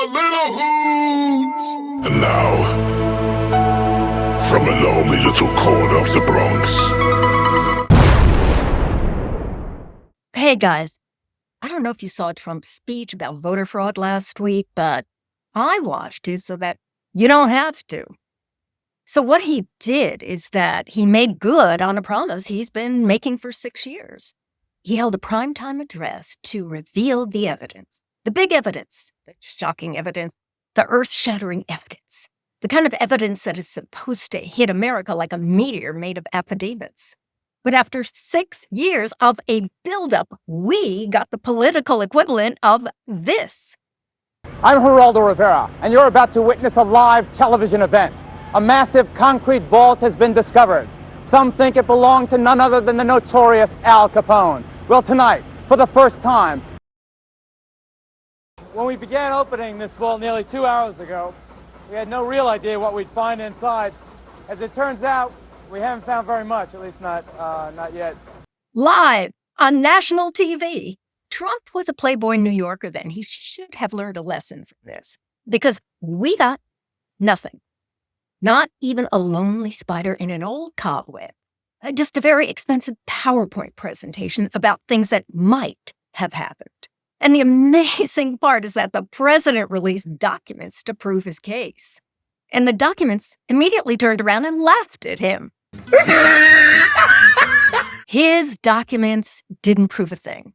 Politihoot! And now, from a lonely little corner of the Bronx. Hey guys, I don't know if you saw Trump's speech about voter fraud last week, but I watched it so that you don't have to. So what he did is that he made good on a promise he's been making for 6 years. He held a primetime address to reveal the evidence, the big evidence, the shocking evidence, the earth-shattering evidence, the kind of evidence that is supposed to hit America like a meteor made of affidavits. But after 6 years of a buildup, we got the political equivalent of this. I'm Geraldo Rivera, and you're about to witness a live television event. A massive concrete vault has been discovered. Some think it belonged to none other than the notorious Al Capone. Well, tonight, for the first time, when we began opening this vault nearly 2 hours ago, we had no real idea what we'd find inside. As it turns out, we haven't found very much, at least not yet. Live on national TV. Trump was a playboy New Yorker then. He should have learned a lesson from this. Because we got nothing. Not even a lonely spider in an old cobweb. Just a very expensive PowerPoint presentation about things that might have happened. And the amazing part is that the president released documents to prove his case. And the documents immediately turned around and laughed at him. His documents didn't prove a thing.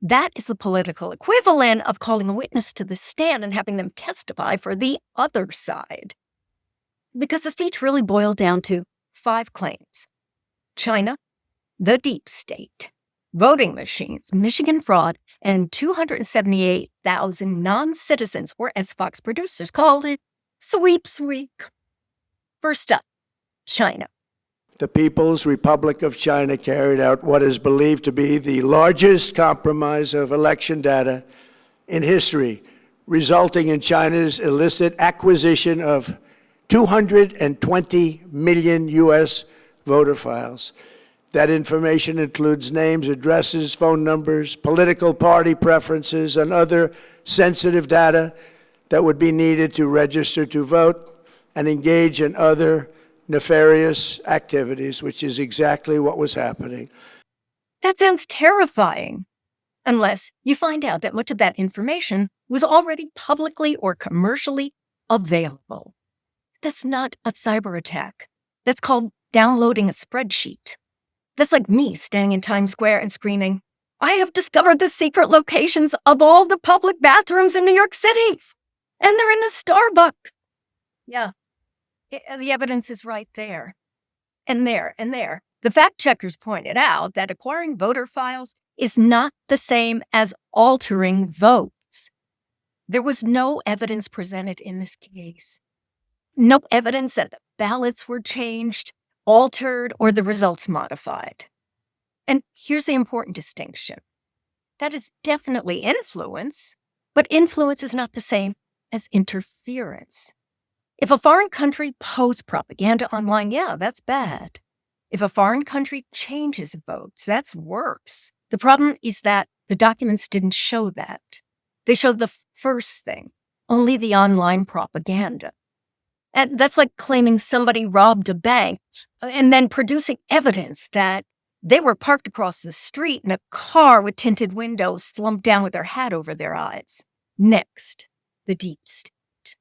That is the political equivalent of calling a witness to the stand and having them testify for the other side. Because the speech really boiled down to 5 claims. China, the deep state, voting machines, Michigan fraud, and 278,000 non-citizens, or as Fox producers called it, Sweeps Week. First up, China. The People's Republic of China carried out what is believed to be the largest compromise of election data in history, resulting in China's illicit acquisition of 220 million U.S. voter files. That information includes names, addresses, phone numbers, political party preferences, and other sensitive data that would be needed to register to vote and engage in other nefarious activities, which is exactly what was happening. That sounds terrifying, unless you find out that much of that information was already publicly or commercially available. That's not a cyber attack. That's called downloading a spreadsheet. That's like me standing in Times Square and screaming, "I have discovered the secret locations of all the public bathrooms in New York City, and they're in the Starbucks." Yeah, the evidence is right there. And there. The fact checkers pointed out that acquiring voter files is not the same as altering votes. There was no evidence presented in this case. No evidence that the ballots were changed, altered, or the results modified. And here's the important distinction. That is definitely influence, but influence is not the same as interference. If a foreign country posts propaganda online, yeah, that's bad. If a foreign country changes votes, that's worse. The problem is that the documents didn't show that. They showed the first thing, only the online propaganda. And that's like claiming somebody robbed a bank and then producing evidence that they were parked across the street in a car with tinted windows, slumped down with their hat over their eyes. Next, the deep state.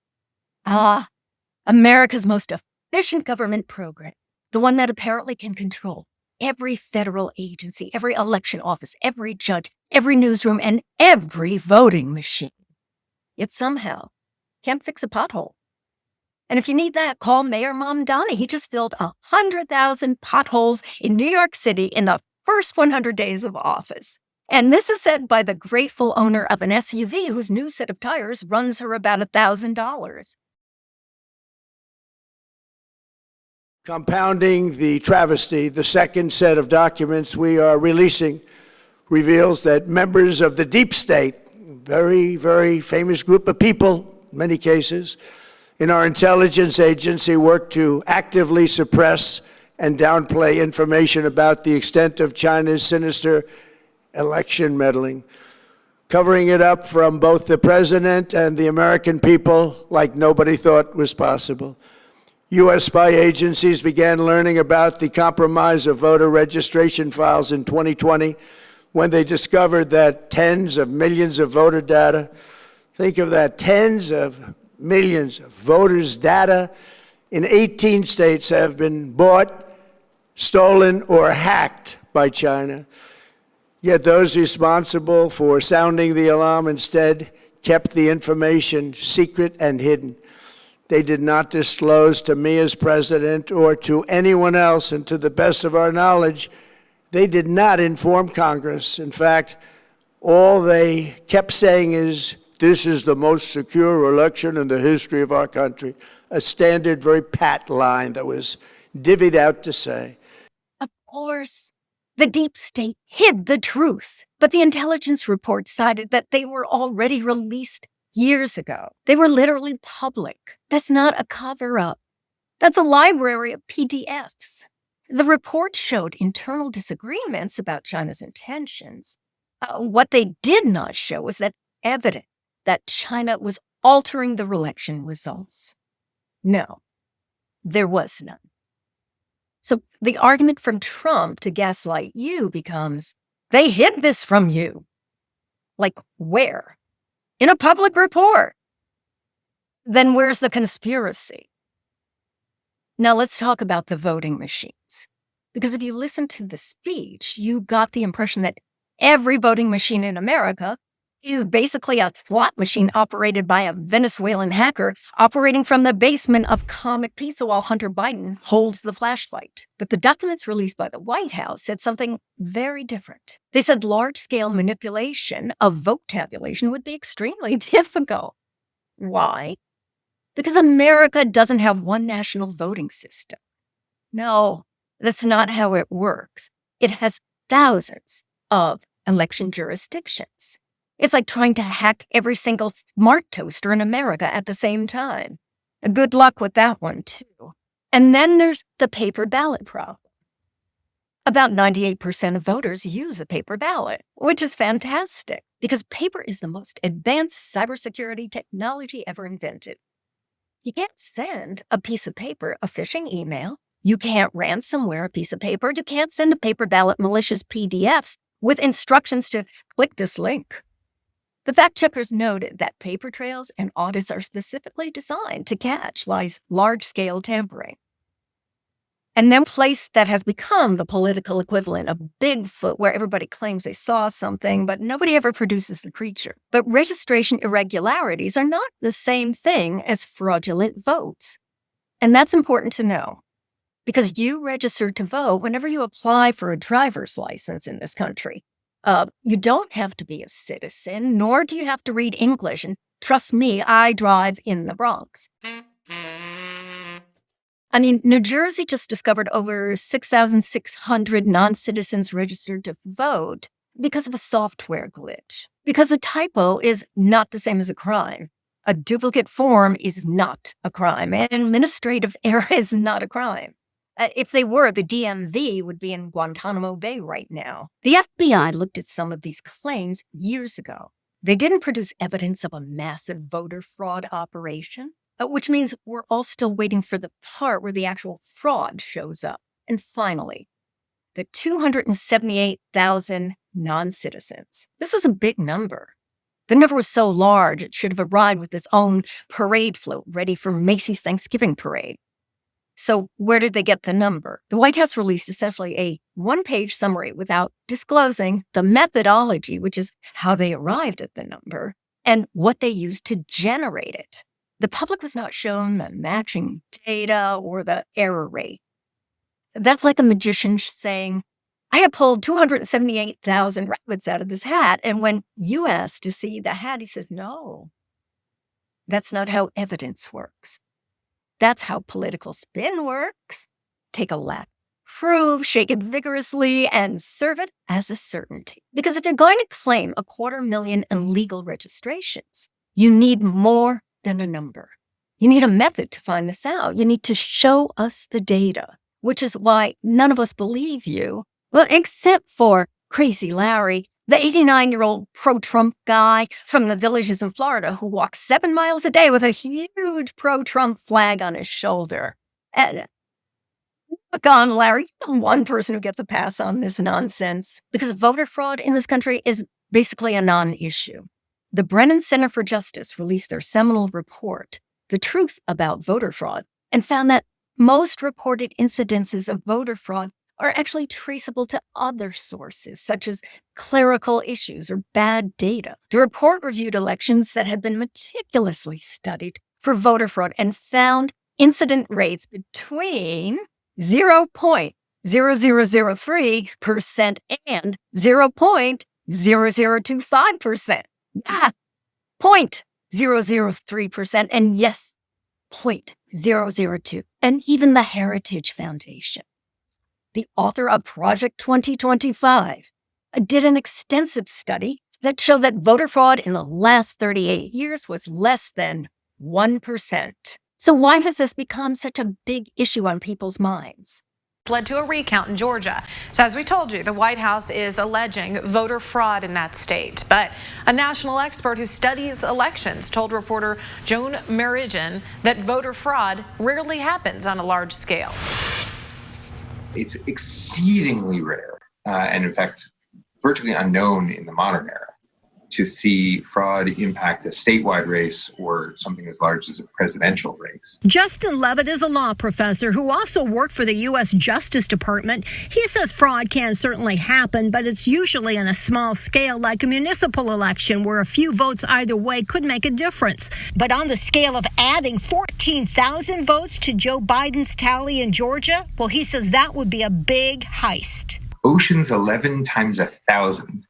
America's most efficient government program, the one that apparently can control every federal agency, every election office, every judge, every newsroom, and every voting machine. Yet somehow can't fix a pothole. And if you need that, call Mayor Mamdani. He just filled 100,000 potholes in New York City in the first 100 days of office. And this is said by the grateful owner of an SUV whose new set of tires runs her about $1,000. Compounding the travesty, the second set of documents we are releasing reveals that members of the deep state, very, very famous group of people, in many cases, in our intelligence agency work to actively suppress and downplay information about the extent of China's sinister election meddling. covering it up from both the president and the American people like nobody thought was possible. U.S. spy agencies began learning about the compromise of voter registration files in 2020 when they discovered that tens of millions of voter data, think of that, tens of millions of voters' data in 18 states have been bought, stolen, or hacked by China. Yet those responsible for sounding the alarm instead kept the information secret and hidden. They did not disclose to me as president or to anyone else, and to the best of our knowledge, they did not inform Congress. In fact, all they kept saying is, "This is the most secure election in the history of our country," a standard, very pat line that was divvied out to say. Of course, the deep state hid the truth, but the intelligence report cited that they were already released years ago. They were literally public. That's not a cover-up. That's a library of PDFs. The report showed internal disagreements about China's intentions. What they did not show was that evidence that China was altering the election results. No, there was none. So the argument from Trump to gaslight you becomes, they hid this from you. Like where? In a public report. Then where's the conspiracy? Now let's talk about the voting machines. Because if you listen to the speech, you got the impression that every voting machine in America is basically a slot machine operated by a Venezuelan hacker operating from the basement of Comet Pizza while Hunter Biden holds the flashlight. But the documents released by the White House said something very different. They said large-scale manipulation of vote tabulation would be extremely difficult. Why? Because America doesn't have one national voting system. No, that's not how it works. It has thousands of election jurisdictions. It's like trying to hack every single smart toaster in America at the same time. Good luck with that one, too. And then there's the paper ballot problem. About 98% of voters use a paper ballot, which is fantastic because paper is the most advanced cybersecurity technology ever invented. You can't send a piece of paper a phishing email. You can't ransomware a piece of paper. You can't send a paper ballot malicious PDFs with instructions to click this link. The fact-checkers noted that paper trails and audits are specifically designed to catch large-scale tampering. And then place that has become the political equivalent of Bigfoot, where everybody claims they saw something, but nobody ever produces the creature. But registration irregularities are not the same thing as fraudulent votes. And that's important to know, because you register to vote whenever you apply for a driver's license in this country. You don't have to be a citizen, nor do you have to read English. And trust me, I drive in the Bronx. I mean, New Jersey just discovered over 6,600 non-citizens registered to vote because of a software glitch. Because a typo is not the same as a crime. A duplicate form is not a crime. An administrative error is not a crime. If they were, the DMV would be in Guantanamo Bay right now. The FBI looked at some of these claims years ago. They didn't produce evidence of a massive voter fraud operation, which means we're all still waiting for the part where the actual fraud shows up. And finally, the 278,000 non-citizens. This was a big number. The number was so large, it should have arrived with its own parade float ready for Macy's Thanksgiving parade. So where did they get the number? The White House released essentially a one-page summary without disclosing the methodology, which is how they arrived at the number, and what they used to generate it. The public was not shown the matching data or the error rate. That's like a magician saying, I have pulled 278,000 rabbits out of this hat. And when you ask to see the hat, he says, no, that's not how evidence works. That's how political spin works. Take a lap, prove, shake it vigorously, and serve it as a certainty. Because if you're going to claim 250,000 illegal registrations, you need more than a number. You need a method to find this out. You need to show us the data, which is why none of us believe you. Well, except for Crazy Larry, The 89-year-old pro-Trump guy from the villages in Florida who walks 7 miles a day with a huge pro-Trump flag on his shoulder. And look on, Larry, you're the one person who gets a pass on this nonsense, because voter fraud in this country is basically a non-issue. The Brennan Center for Justice released their seminal report, The Truth About Voter Fraud, and found that most reported incidences of voter fraud are actually traceable to other sources, such as clerical issues or bad data. The report reviewed elections that had been meticulously studied for voter fraud and found incident rates between 0.0003% and 0.0025%. Yeah, 0.003%, and yes, 0.002. And even the Heritage Foundation, the author of Project 2025, did an extensive study that showed that voter fraud in the last 38 years was less than 1%. So why has this become such a big issue on people's minds? Led to a recount in Georgia. So as we told you, the White House is alleging voter fraud in that state. But a national expert who studies elections told reporter Joan Meridian that voter fraud rarely happens on a large scale. It's exceedingly rare, and in fact, virtually unknown in the modern era, to see fraud impact a statewide race or something as large as a presidential race. Justin Levitt is a law professor who also worked for the U.S. Justice Department. He says fraud can certainly happen, but it's usually on a small scale, like a municipal election where a few votes either way could make a difference. But on the scale of adding 14,000 votes to Joe Biden's tally in Georgia, well, he says that would be a big heist. Ocean's 11 times 1,000.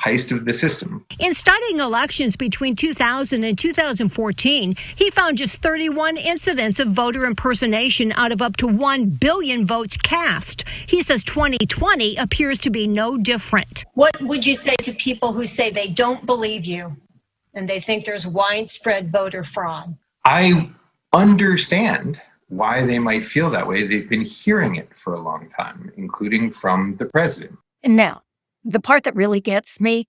Heist of the system. In studying elections between 2000 and 2014, he found just 31 incidents of voter impersonation out of up to 1 billion votes cast. He says 2020 appears to be no different. What would you say to people who say they don't believe you and they think there's widespread voter fraud? I understand why they might feel that way. They've been hearing it for a long time, including from the president. And now, the part that really gets me,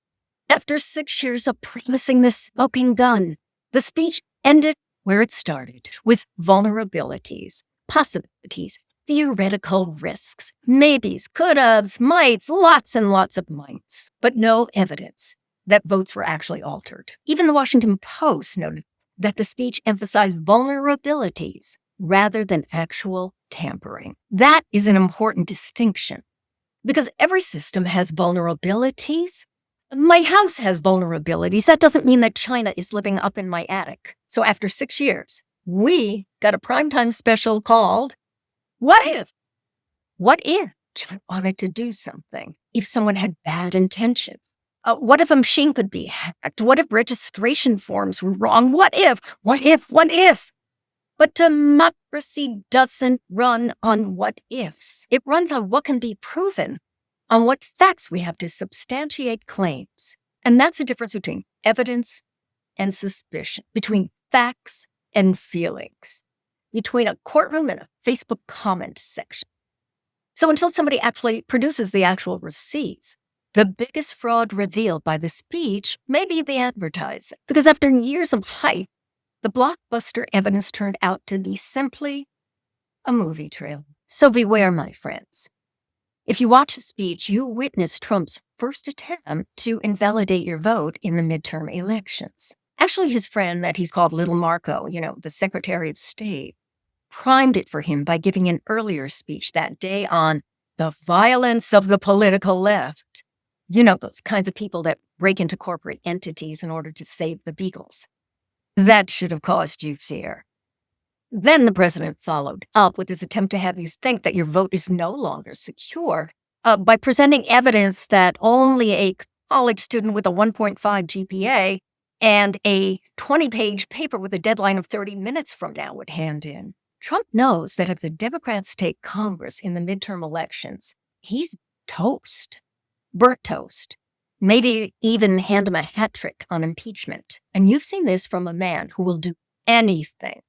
after 6 years of promising this smoking gun, the speech ended where it started, with vulnerabilities, possibilities, theoretical risks, maybes, could-haves, mights, lots and lots of mights, but no evidence that votes were actually altered. Even the Washington Post noted that the speech emphasized vulnerabilities rather than actual tampering. That is an important distinction, because every system has vulnerabilities. My house has vulnerabilities. That doesn't mean that China is living up in my attic. So after 6 years, we got a primetime special called, What If? What if China wanted to do something? If someone had bad intentions? What if a machine could be hacked? What if registration forms were wrong? What if? What if? What if? But democracy doesn't run on what ifs. It runs on what can be proven, on what facts we have to substantiate claims. And that's the difference between evidence and suspicion, between facts and feelings, between a courtroom and a Facebook comment section. So until somebody actually produces the actual receipts, the biggest fraud revealed by the speech may be the advertising. Because after years of hype, the blockbuster evidence turned out to be simply a movie trailer. So beware, my friends. If you watch the speech, you witness Trump's first attempt to invalidate your vote in the midterm elections. Actually, his friend that he's called Little Marco, the Secretary of State, primed it for him by giving an earlier speech that day on the violence of the political left. Those kinds of people that break into corporate entities in order to save the beagles. That should have caused you fear. Then the president followed up with his attempt to have you think that your vote is no longer secure by presenting evidence that only a college student with a 1.5 GPA and a 20-page paper with a deadline of 30 minutes from now would hand in. Trump knows that if the Democrats take Congress in the midterm elections, he's toast, burnt toast. Maybe even hand him a hat trick on impeachment. And you've seen this from a man who will do anything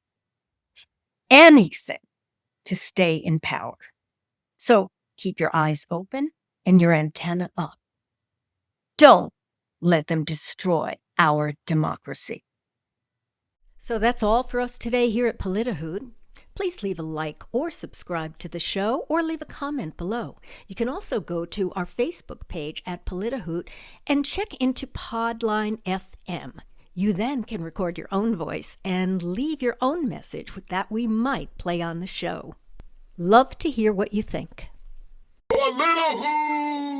to stay in power. So keep your eyes open and your antenna up. Don't let them destroy our democracy. So that's all for us today here at Politihoot. Please leave a like or subscribe to the show or leave a comment below. You can also go to our Facebook page at Politihoot and check into Podline FM. You then can record your own voice and leave your own message that we might play on the show. Love to hear what you think. Politihoot!